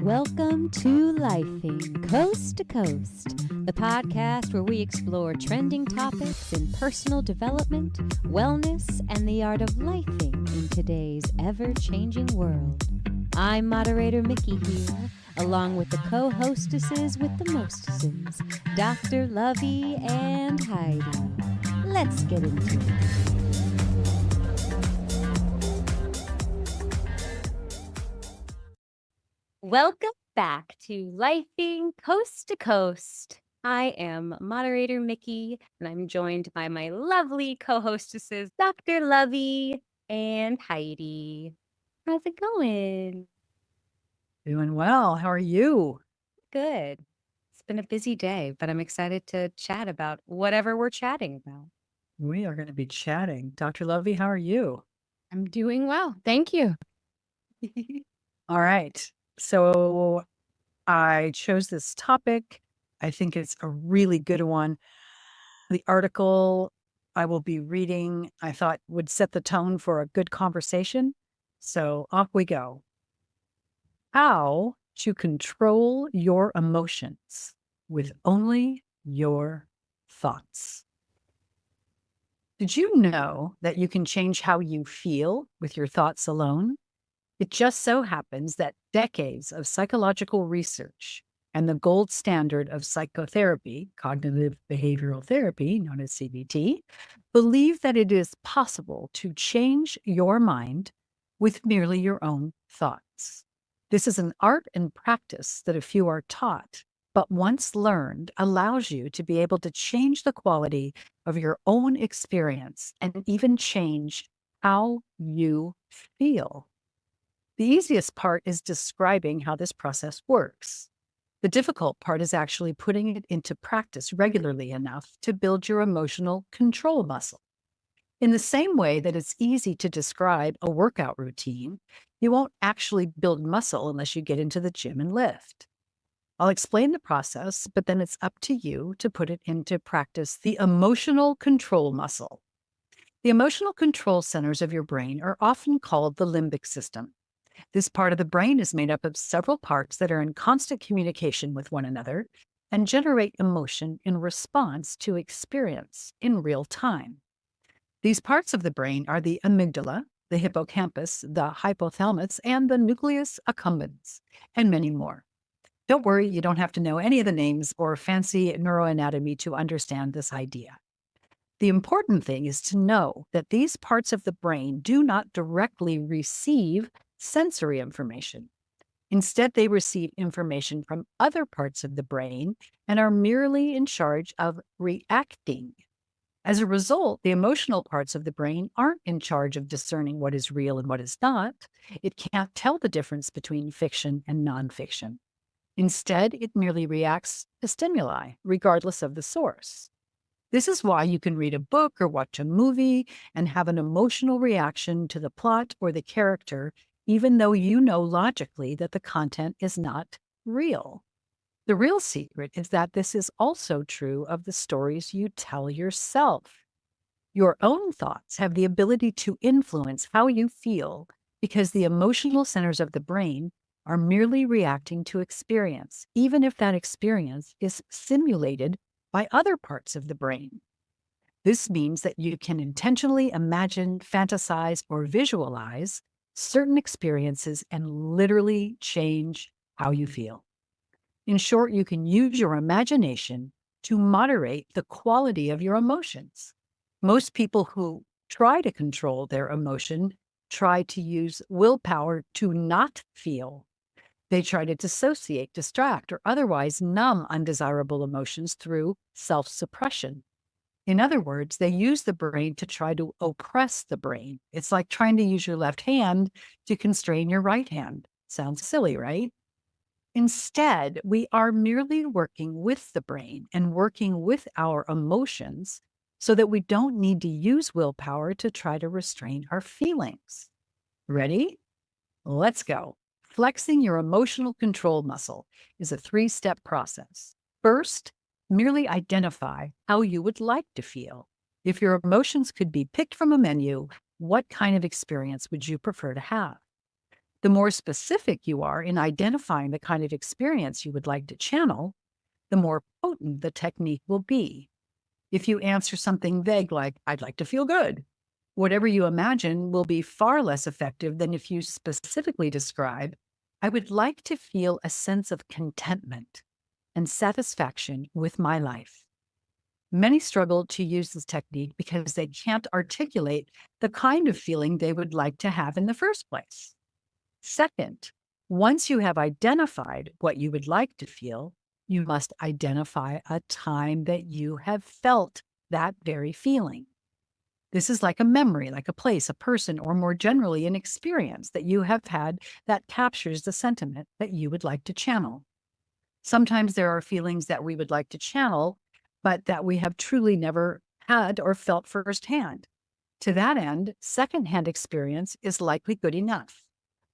Welcome to Lifing Coast to Coast, the podcast where we explore trending topics in personal development, wellness, and the art of lifing in today's ever-changing world. I'm moderator Miki here, along with the co-hostesses with the mostesses, Dr. Lovey and Heidi. Let's get into it. Welcome back to Lifing Coast to Coast. I am moderator Miki, and I'm joined by my lovely co-hostesses, Dr. Lovey and Heidi. How's it going? Doing well. How are you? Good. It's been a busy day, but I'm excited to chat about whatever we're chatting about. We are going to be chatting. Dr. Lovey, how are you? I'm doing well. Thank you. All right. So I chose this topic. I think it's a really good one. The article I will be reading, I thought would set the tone for a good conversation. So off we go. How to control your emotions with only your thoughts. Did you know that you can change how you feel with your thoughts alone? It just so happens that decades of psychological research and the gold standard of psychotherapy, cognitive behavioral therapy, known as CBT, believe that it is possible to change your mind with merely your own thoughts. This is an art and practice that a few are taught, but once learned, allows you to be able to change the quality of your own experience and even change how you feel. The easiest part is describing how this process works. The difficult part is actually putting it into practice regularly enough to build your emotional control muscle. In the same way that it's easy to describe a workout routine, you won't actually build muscle unless you get into the gym and lift. I'll explain the process, but then it's up to you to put it into practice. The emotional control muscle. The emotional control centers of your brain are often called the limbic system. This part of the brain is made up of several parts that are in constant communication with one another and generate emotion in response to experience in real time. These parts of the brain are the amygdala, the hippocampus, the hypothalamus, and the nucleus accumbens, and many more. Don't worry, you don't have to know any of the names or fancy neuroanatomy to understand this idea. The important thing is to know that these parts of the brain do not directly receive sensory information. Instead, they receive information from other parts of the brain and are merely in charge of reacting. As a result, the emotional parts of the brain aren't in charge of discerning what is real and what is not. It can't tell the difference between fiction and nonfiction. Instead, it merely reacts to stimuli, regardless of the source. This is why you can read a book or watch a movie and have an emotional reaction to the plot or the character, even though you know logically that the content is not real. The real secret is that this is also true of the stories you tell yourself. Your own thoughts have the ability to influence how you feel because the emotional centers of the brain are merely reacting to experience, even if that experience is simulated by other parts of the brain. This means that you can intentionally imagine, fantasize, or visualize certain experiences and literally change how you feel. In short, you can use your imagination to moderate the quality of your emotions. Most people who try to control their emotion try to use willpower to not feel. They try to dissociate, distract, or otherwise numb undesirable emotions through self-suppression. In other words, they use the brain to try to oppress the brain. It's like trying to use your left hand to constrain your right hand. Sounds silly, right? Instead, we are merely working with the brain and working with our emotions so that we don't need to use willpower to try to restrain our feelings. Ready? Let's go. Flexing your emotional control muscle is a 3-step process. First, merely identify how you would like to feel. If your emotions could be picked from a menu, what kind of experience would you prefer to have? The more specific you are in identifying the kind of experience you would like to channel, the more potent the technique will be. If you answer something vague like, I'd like to feel good, whatever you imagine will be far less effective than if you specifically describe, I would like to feel a sense of contentment and satisfaction with my life. Many struggle to use this technique because they can't articulate the kind of feeling they would like to have in the first place. Second, once you have identified what you would like to feel, you must identify a time that you have felt that very feeling. This is like a memory, like a place, a person, or more generally, an experience that you have had that captures the sentiment that you would like to channel. Sometimes there are feelings that we would like to channel, but that we have truly never had or felt firsthand. To that end, secondhand experience is likely good enough.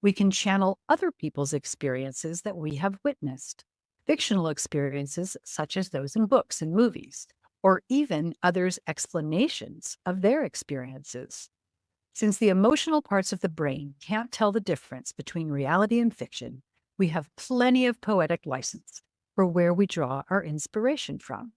We can channel other people's experiences that we have witnessed, fictional experiences such as those in books and movies, or even others' explanations of their experiences. Since the emotional parts of the brain can't tell the difference between reality and fiction, we have plenty of poetic license for where we draw our inspiration from.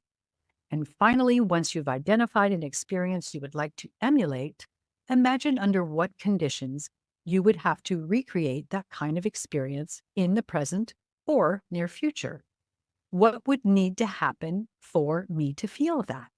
And finally, once you've identified an experience you would like to emulate, imagine under what conditions you would have to recreate that kind of experience in the present or near future. What would need to happen for me to feel that?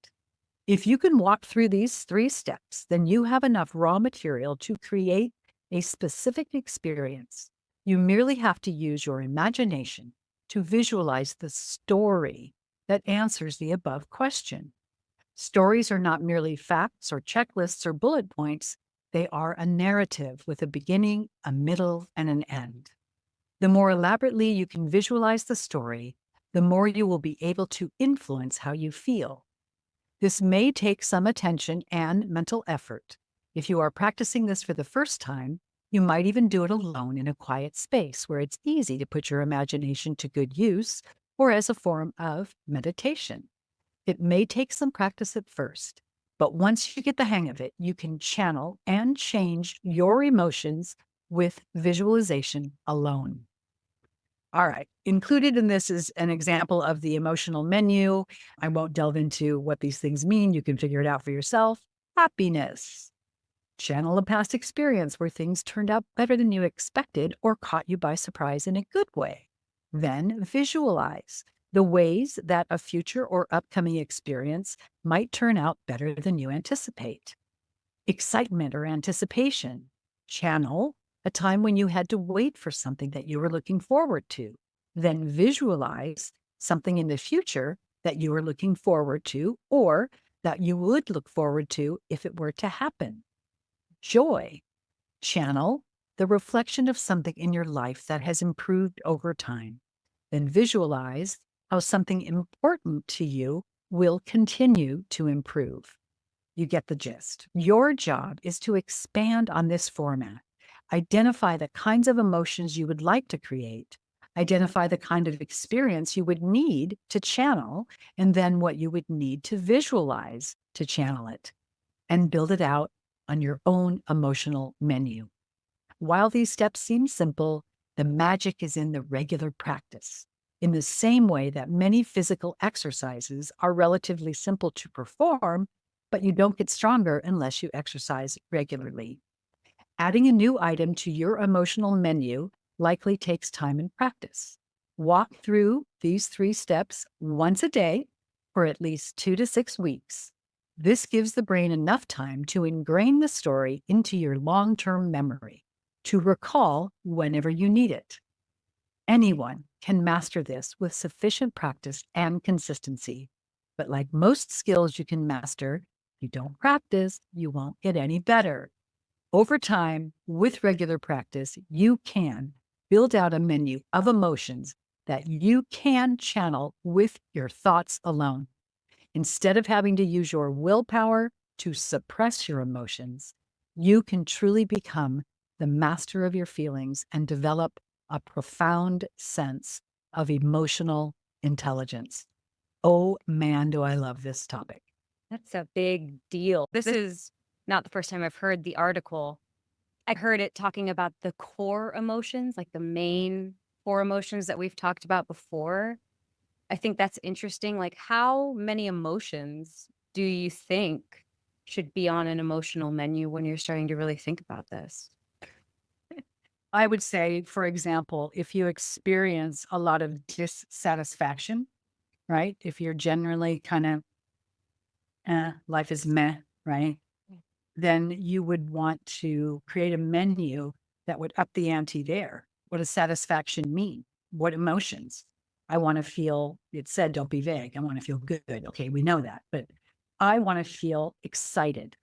If you can walk through these 3 steps, then you have enough raw material to create a specific experience. You merely have to use your imagination to visualize the story that answers the above question. Stories are not merely facts or checklists or bullet points. They are a narrative with a beginning, a middle, and an end. The more elaborately you can visualize the story, the more you will be able to influence how you feel. This may take some attention and mental effort. If you are practicing this for the first time, you might even do it alone in a quiet space where it's easy to put your imagination to good use or as a form of meditation. It may take some practice at first, but once you get the hang of it, you can channel and change your emotions with visualization alone. All right. Included in this is an example of the emotional menu. I won't delve into what these things mean. You can figure it out for yourself. Happiness. Channel a past experience where things turned out better than you expected or caught you by surprise in a good way. Then visualize the ways that a future or upcoming experience might turn out better than you anticipate. Excitement or anticipation. Channel a time when you had to wait for something that you were looking forward to. Then visualize something in the future that you are looking forward to or that you would look forward to if it were to happen. Joy. Channel the reflection of something in your life that has improved over time. Then visualize how something important to you will continue to improve. You get the gist. Your job is to expand on this format. Identify the kinds of emotions you would like to create. Identify the kind of experience you would need to channel, and then what you would need to visualize to channel it, and build it out on your own emotional menu. While these steps seem simple, the magic is in the regular practice. In the same way that many physical exercises are relatively simple to perform, but you don't get stronger unless you exercise regularly. Adding a new item to your emotional menu likely takes time and practice. Walk through these 3 steps once a day for at least 2 to 6 weeks. This gives the brain enough time to ingrain the story into your long-term memory, to recall whenever you need it. Anyone can master this with sufficient practice and consistency. But like most skills you can master, if you don't practice, you won't get any better. Over time, with regular practice, you can build out a menu of emotions that you can channel with your thoughts alone. Instead of having to use your willpower to suppress your emotions, you can truly become the master of your feelings and develop a profound sense of emotional intelligence. Oh man, do I love this topic. That's a big deal. This is not the first time I've heard the article I heard it talking about the core emotions, like the main core emotions that we've talked about before. I think that's interesting. Like, how many emotions do you think should be on an emotional menu when you're starting to really think about this? I would say, for example, if you experience a lot of dissatisfaction, right? If you're generally kind of, life is meh, right? Then you would want to create a menu that would up the ante there. What does satisfaction mean? What emotions? I want to feel, it said, don't be vague. I want to feel good. Okay, we know that. But I want to feel excited.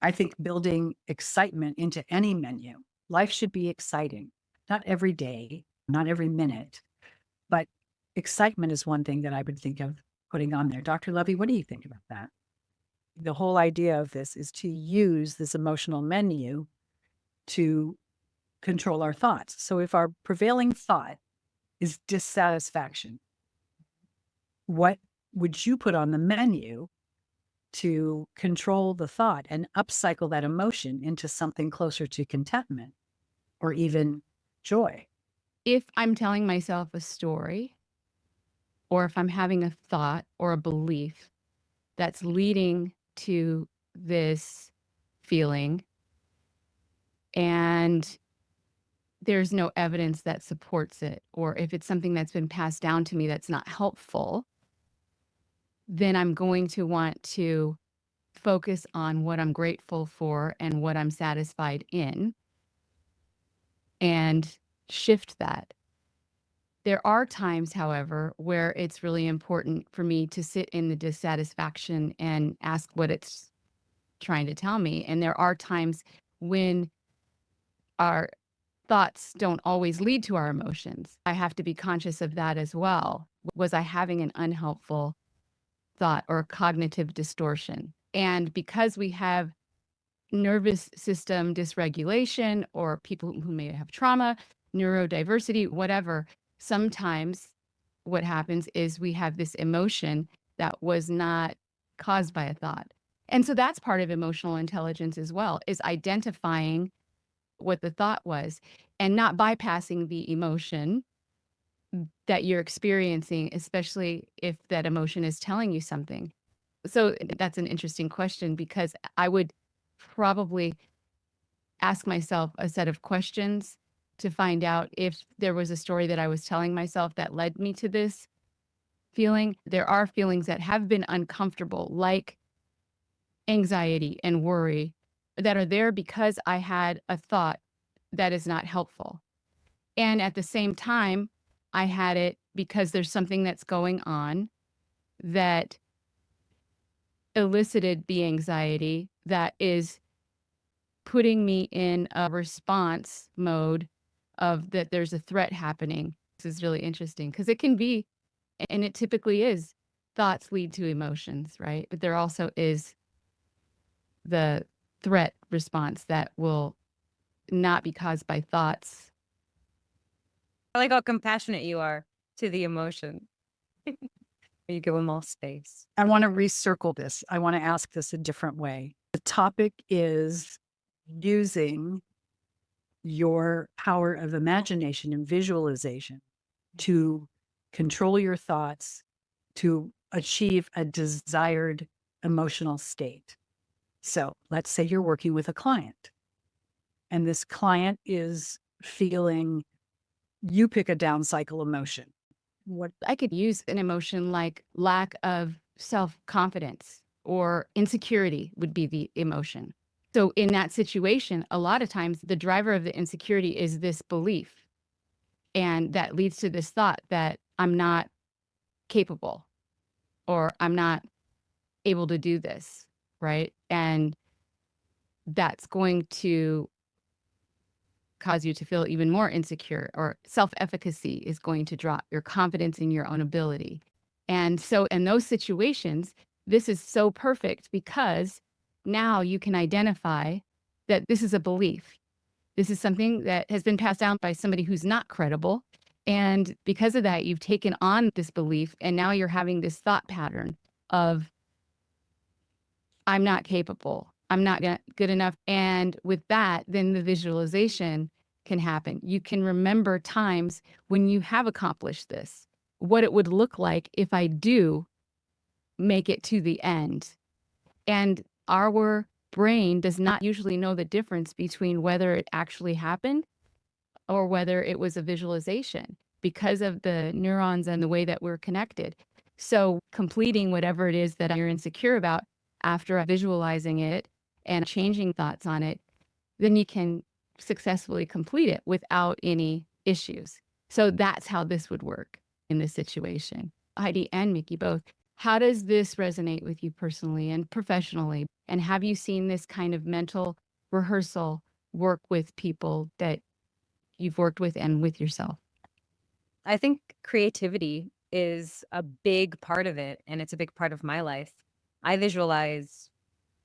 I think building excitement into any menu, life should be exciting, not every day, not every minute, but excitement is one thing that I would think of putting on there. Dr. Lovey, what do you think about that? The whole idea of this is to use this emotional menu to control our thoughts. So if our prevailing thought is dissatisfaction, what would you put on the menu to control the thought and upcycle that emotion into something closer to contentment or even joy? If I'm telling myself a story, or if I'm having a thought or a belief that's leading to this feeling, and there's no evidence that supports it, or if it's something that's been passed down to me that's not helpful, then I'm going to want to focus on what I'm grateful for and what I'm satisfied in and shift that. There are times, however, where it's really important for me to sit in the dissatisfaction and ask what it's trying to tell me. And there are times when our thoughts don't always lead to our emotions. I have to be conscious of that as well. Was I having an unhelpful thought or cognitive distortion? And because we have nervous system dysregulation or people who may have trauma, neurodiversity, whatever, sometimes what happens is we have this emotion that was not caused by a thought. And so that's part of emotional intelligence as well, is identifying what the thought was and not bypassing the emotion that you're experiencing, especially if that emotion is telling you something. So that's an interesting question because I would probably ask myself a set of questions to find out if there was a story that I was telling myself that led me to this feeling. There are feelings that have been uncomfortable, like anxiety and worry, that are there because I had a thought that is not helpful. And at the same time, I had it because there's something that's going on that elicited the anxiety that is putting me in a response mode of that there's a threat happening. This is really interesting because it can be, and it typically is, thoughts lead to emotions, right? But there also is the threat response that will not be caused by thoughts. I like how compassionate you are to the emotion. You give them all space. I want to recircle this. I want to ask this a different way. The topic is using your power of imagination and visualization to control your thoughts to achieve a desired emotional state. So let's say you're working with a client and this client is feeling, you pick a down cycle emotion. What I could use an emotion like lack of self-confidence or insecurity would be the emotion. So in that situation, a lot of times the driver of the insecurity is this belief. And that leads to this thought that I'm not capable or I'm not able to do this, right? And that's going to cause you to feel even more insecure, or self-efficacy is going to drop your confidence in your own ability. And so in those situations, this is so perfect because now you can identify that this is a belief. This is something that has been passed down by somebody who's not credible. And because of that, you've taken on this belief and now you're having this thought pattern of, I'm not capable. I'm not good enough. And with that, then the visualization can happen. You can remember times when you have accomplished this, what it would look like if I do make it to the end. And our brain does not usually know the difference between whether it actually happened or whether it was a visualization because of the neurons and the way that we're connected. So completing whatever it is that you're insecure about after visualizing it and changing thoughts on it, then you can successfully complete it without any issues. So that's how this would work in this situation. Heidi and Miki both. How does this resonate with you personally and professionally? And have you seen this kind of mental rehearsal work with people that you've worked with and with yourself? I think creativity is a big part of it, and it's a big part of my life. I visualize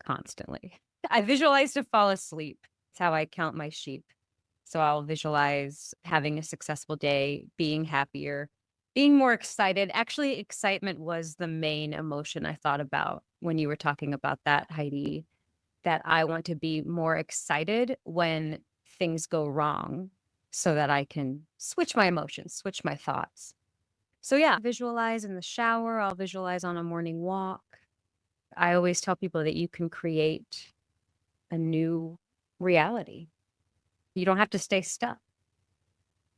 constantly. I visualize to fall asleep. It's how I count my sheep. So I'll visualize having a successful day, being happier, being more excited. Actually, excitement was the main emotion I thought about when you were talking about that, Heidi, that I want to be more excited when things go wrong so that I can switch my emotions, switch my thoughts. So yeah, visualize in the shower. I'll visualize on a morning walk. I always tell people that you can create a new reality. You don't have to stay stuck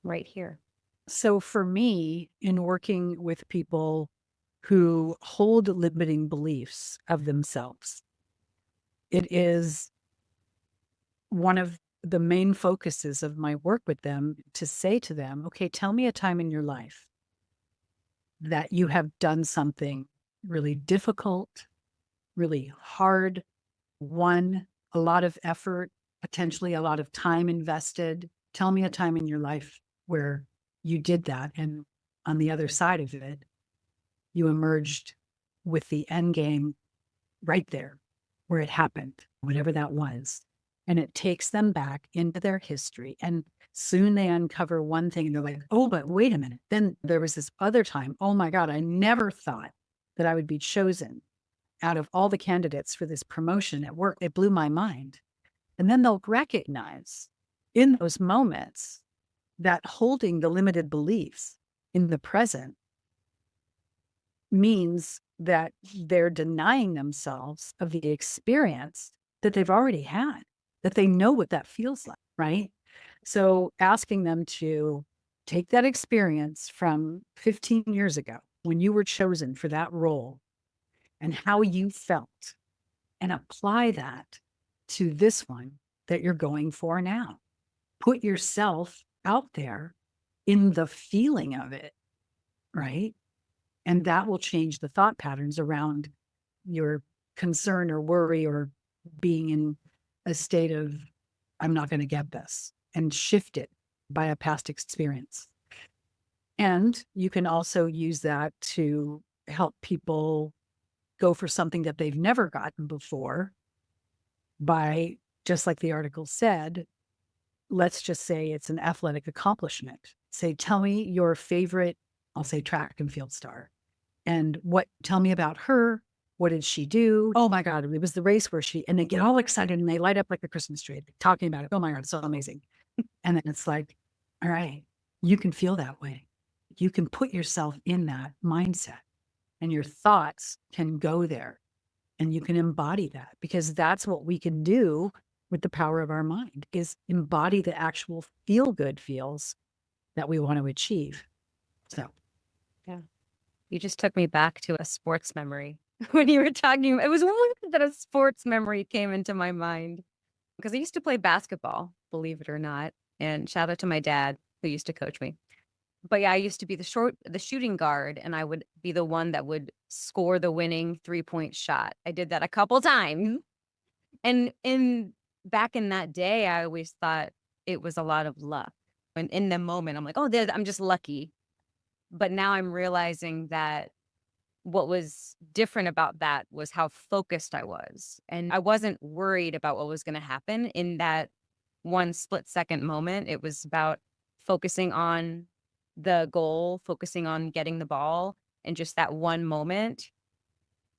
right here. So for me, in working with people who hold limiting beliefs of themselves, it is one of the main focuses of my work with them to say to them, okay, tell me a time in your life that you have done something really difficult, really hard, won a lot of effort, potentially a lot of time invested. Tell me a time in your life where you did that. And on the other side of it, you emerged with the end game right there where it happened, whatever that was. And it takes them back into their history. And soon they uncover one thing and they're like, oh, but wait a minute. Then there was this other time. Oh my God, I never thought that I would be chosen out of all the candidates for this promotion at work. It blew my mind. And then they'll recognize in those moments that holding the limited beliefs in the present means that they're denying themselves of the experience that they've already had, that they know what that feels like, right? So asking them to take that experience from 15 years ago when you were chosen for that role and how you felt and apply that to this one that you're going for now. Put yourself out there in the feeling of it, right? And that will change the thought patterns around your concern or worry or being in a state of, I'm not going to get this, and shift it by a past experience. And you can also use that to help people go for something that they've never gotten before by, just like the article said, let's just say it's an athletic accomplishment. Say, tell me your favorite, I'll say track and field star. And tell me about her. What did she do? Oh my God, it was the race where and they get all excited and they light up like a Christmas tree talking about it. Oh my God, it's so amazing. And then it's like, all right, you can feel that way. You can put yourself in that mindset and your thoughts can go there and you can embody that, because that's what we can do with the power of our mind, is embody the actual feel good feels that we want to achieve. So, Yeah. You just took me back to a sports memory when you were talking. It was one that a sports memory came into my mind because I used to play basketball, believe it or not. And shout out to my dad who used to coach me. But yeah, I used to be the shooting guard, and I would be the one that would score the winning 3-point shot. I did that a couple times. And back in that day, I always thought it was a lot of luck. And in the moment, I'm like, oh, I'm just lucky. But now I'm realizing that what was different about that was how focused I was. And I wasn't worried about what was going to happen in that one split second moment. It was about focusing on the goal, focusing on getting the ball, and just that one moment.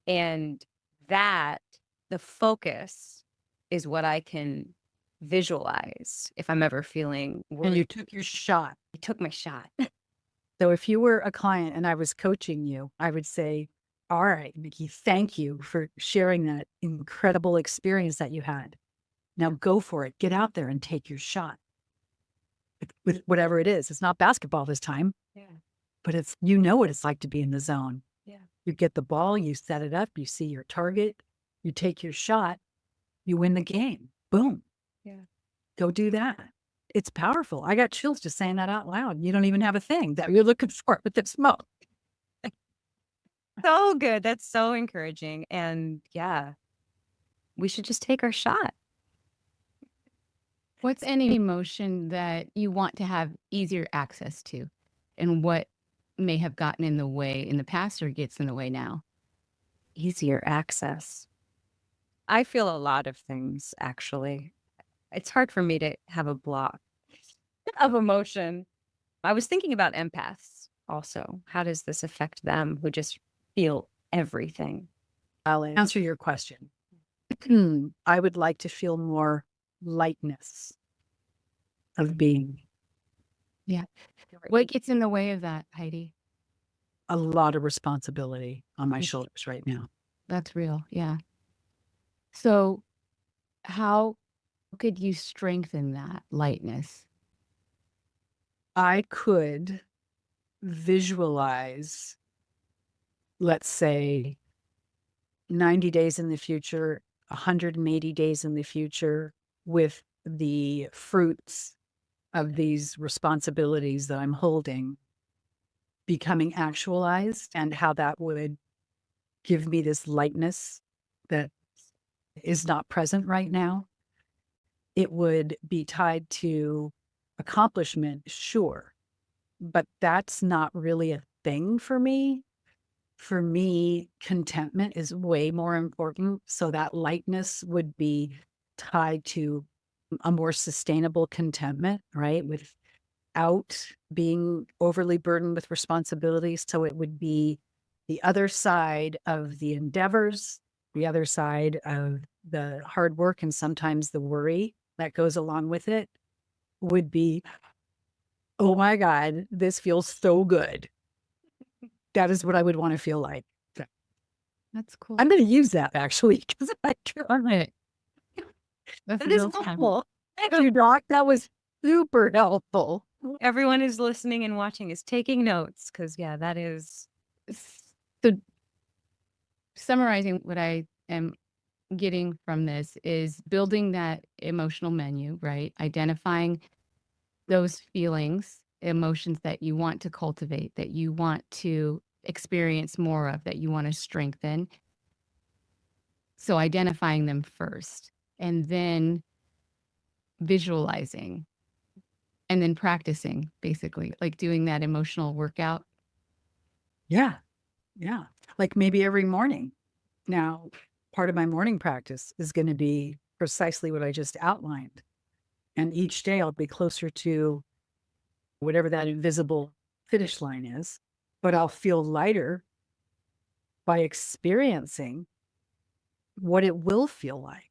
And that, the focus is what I can visualize if I'm ever feeling And worried. you took your shot. I took my shot. So if you were a client and I was coaching you, I would say, all right, Miki, thank you for sharing that incredible experience that you had. Now go for it. Get out there and take your shot with whatever it is. It's not basketball this time, Yeah. but it's, you know what it's like to be in the zone. Yeah. You get the ball, you set it up, you see your target, you take your shot, you win the game. Boom. Yeah. Go do that. It's powerful. I got chills just saying that out loud. You don't even have a thing that you're looking for with this smoke. So good. That's so encouraging. And yeah, we should just take our shot. What's any emotion that you want to have easier access to, and what may have gotten in the way in the past or gets in the way now? Easier access. I feel a lot of things, actually. It's hard for me to have a block of emotion. I was thinking about empaths also. How does this affect them who just feel everything? I'll answer your question. I would like to feel more lightness of being. What gets in the way of that, Heidi? A lot of responsibility on my shoulders right now. That's real. Yeah. So how could you strengthen that lightness? I could visualize, let's say, 90 days in the future, 180 days in the future, with the fruits of these responsibilities that I'm holding becoming actualized, and how that would give me this lightness that is not present right now. It would be tied to accomplishment, sure, but that's not really a thing for me. For me, contentment is way more important. So that lightness would be tied to a more sustainable contentment, right? Without being overly burdened with responsibilities. So it would be the other side of the endeavors, the other side of the hard work, and sometimes the worry that goes along with it would be, oh my God, this feels so good. That is what I would want to feel like. That's cool. I'm going to use that actually, because I can't. That's That is real time. helpful. Thank you, Doc. That was super helpful. Everyone who's listening and watching is taking notes because, yeah, that is. So summarizing what I am getting from this is building that emotional menu, right? Identifying those feelings, emotions that you want to cultivate, that you want to experience more of, that you want to strengthen. So identifying them first, and then visualizing, and then practicing, basically, like doing that emotional workout. Yeah. Yeah. Like maybe every morning. Now, part of my morning practice is going to be precisely what I just outlined. And each day I'll be closer to whatever that invisible finish line is, but I'll feel lighter by experiencing what it will feel like.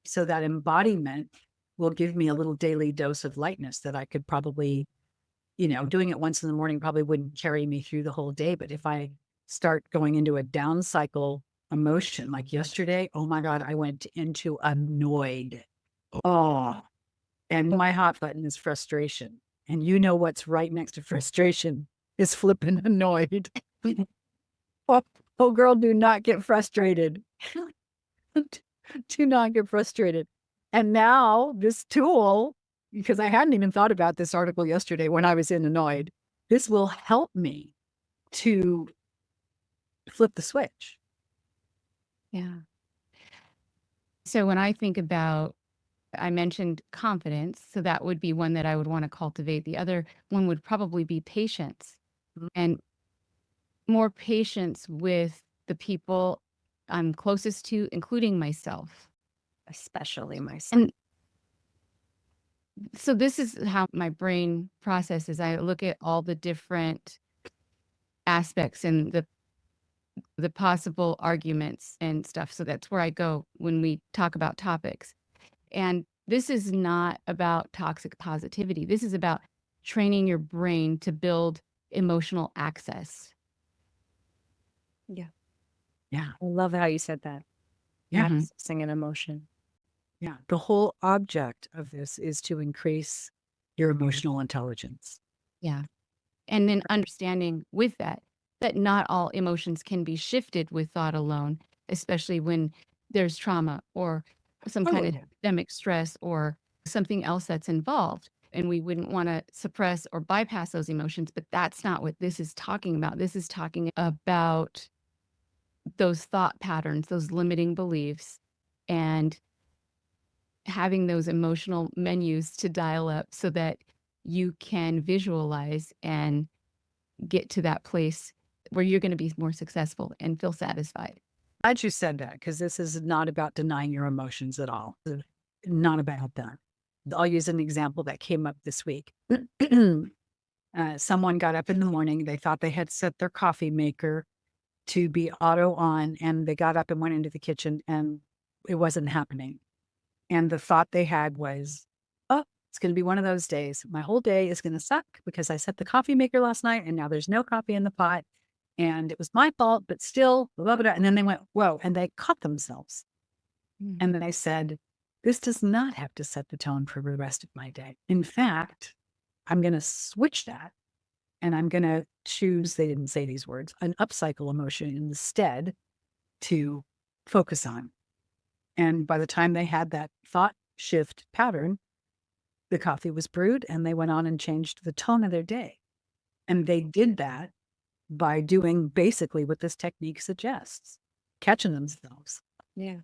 So that embodiment will give me a little daily dose of lightness that I could probably, doing it once in the morning probably wouldn't carry me through the whole day. But if I start going into a down cycle emotion, like yesterday, oh my God, I went into annoyed. Oh, and my hot button is frustration. And you know what's right next to frustration is flipping annoyed. Oh, girl, do not get frustrated. Do not get frustrated. And now this tool, because I hadn't even thought about this article yesterday when I was in annoyed, this will help me to flip the switch. Yeah. So when I think about, I mentioned confidence, so that would be one that I would want to cultivate. The other one would probably be patience, and more patience with the people I'm closest to, including myself. Especially myself. And so this is how my brain processes. I look at all the different aspects and the possible arguments and stuff. So that's where I go when we talk about topics. And this is not about toxic positivity. This is about training your brain to build emotional access. Yeah. Yeah. I love how you said that. Yeah. Mhm. Accessing an emotion. Yeah. The whole object of this is to increase your emotional intelligence. Yeah. And then understanding with that, that not all emotions can be shifted with thought alone, especially when there's trauma or some kind of Totally. systemic stress or something else that's involved. And we wouldn't want to suppress or bypass those emotions, but that's not what this is talking about. This is talking about those thought patterns, those limiting beliefs, and having those emotional menus to dial up so that you can visualize and get to that place where you're going to be more successful and feel satisfied. Glad you said that, because this is not about denying your emotions at all. Not about that. I'll use an example that came up this week. Someone got up in the morning. They thought they had set their coffee maker to be auto on, and they got up and went into the kitchen, and it wasn't happening. And the thought they had was, oh, it's going to be one of those days. My whole day is going to suck because I set the coffee maker last night and now there's no coffee in the pot. And it was my fault, but still, blah, blah, blah. And then they went, whoa, and they caught themselves. And then they said, this does not have to set the tone for the rest of my day. In fact, I'm going to switch that, and I'm going to choose, they didn't say these words, an upcycle emotion instead to focus on. And by the time they had that thought shift pattern, the coffee was brewed and they went on and changed the tone of their day. And they did that by doing basically what this technique suggests, catching themselves. Yeah.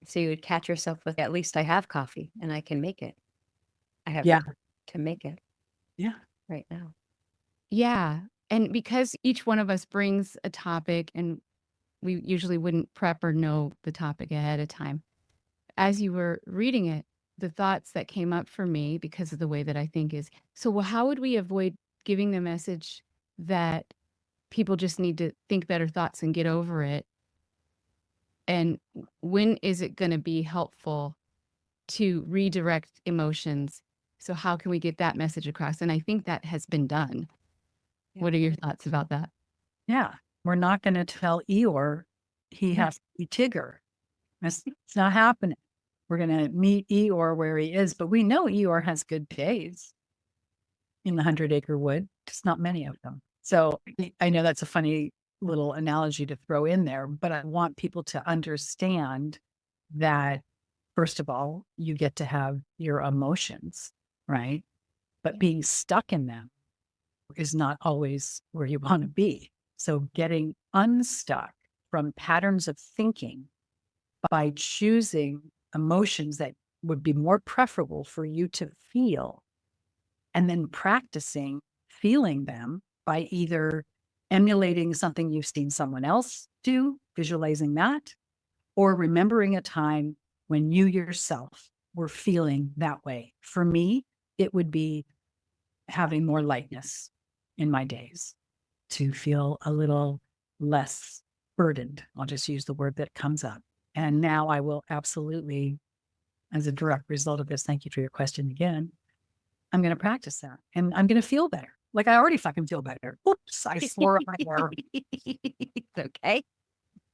So you would catch yourself with, at least I have coffee and I can make it. I have Yeah. to make it Yeah. right now. Yeah. And because each one of us brings a topic, and we usually wouldn't prep or know the topic ahead of time, as you were reading it, the thoughts that came up for me because of the way that I think is, so well, how would we avoid giving the message that people just need to think better thoughts and get over it? And when is it going to be helpful to redirect emotions? So how can we get that message across? And I think that has been done. Yeah. What are your thoughts about that? Yeah. We're not going to tell Eeyore he has to be Tigger. It's not happening. We're going to meet Eeyore where he is, but we know Eeyore has good days in the 100-acre wood, just not many of them. So I know that's a funny little analogy to throw in there, but I want people to understand that, first of all, you get to have your emotions, right? But being stuck in them is not always where you want to be. So getting unstuck from patterns of thinking by choosing emotions that would be more preferable for you to feel, and then practicing feeling them by either emulating something you've seen someone else do, visualizing that, or remembering a time when you yourself were feeling that way. For me, it would be having more lightness in my days to feel a little less burdened. I'll just use the word that comes up. And now I will absolutely, as a direct result of this, thank you for your question again, I'm going to practice that and I'm going to feel better. Like I already fucking feel better. Oops, I swore my word. It's okay.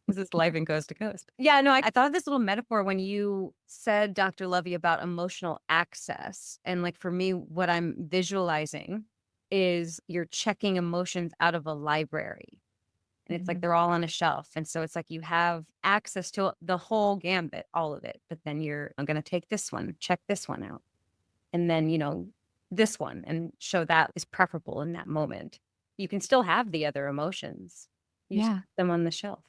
This is life in Coast to Coast. Yeah, no, I thought of this little metaphor when you said, Dr. Lovey, about emotional access. And like for me, what I'm visualizing is you're checking emotions out of a library. And it's like they're all on a shelf. And so it's like you have access to the whole gambit, all of it. But then I'm going to take this one, check this one out. And then, this one, and show that is preferable in that moment. You can still have the other emotions. You just put them on the shelf.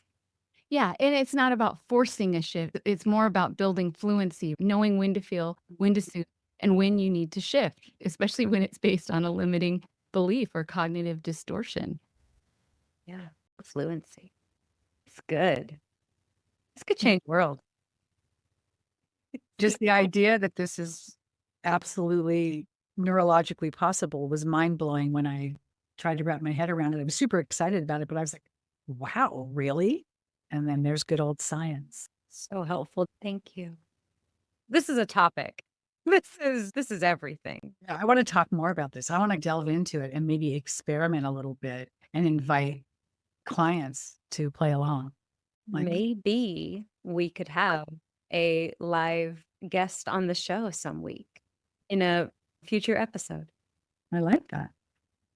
Yeah. And it's not about forcing a shift. It's more about building fluency, knowing when to feel, when to soothe, and when you need to shift, especially when it's based on a limiting belief or cognitive distortion. Yeah. Fluency. It's good. This could change the world. Just the idea that this is absolutely neurologically possible was mind blowing when I tried to wrap my head around it. I was super excited about it, but I was like, wow, really? And then there's good old science. So helpful. Thank you. This is a topic. This is everything. Yeah, I want to talk more about this. I want to delve into it and maybe experiment a little bit and invite clients to play along. Like, Maybe we could have a live guest on the show some week in a future episode. I like that.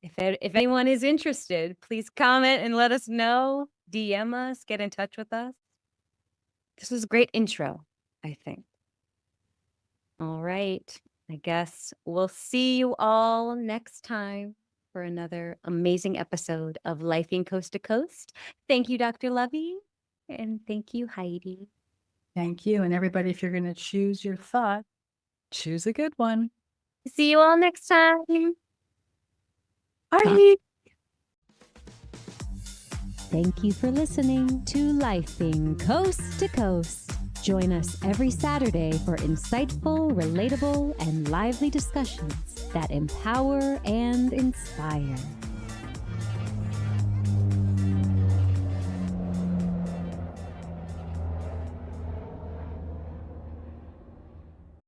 If anyone is interested, please comment and let us know. DM us, get in touch with us. This was a great intro, I think. All right. I guess we'll see you all next time for another amazing episode of Lifing Coast to Coast. Thank you, Dr. Lovey. And thank you, Heidi. Thank you. And everybody, if you're going to choose your thought, choose a good one. See you all next time. Bye. Thank you for listening to Lifing Coast to Coast. Join us every Saturday for insightful, relatable, and lively discussions that empower and inspire.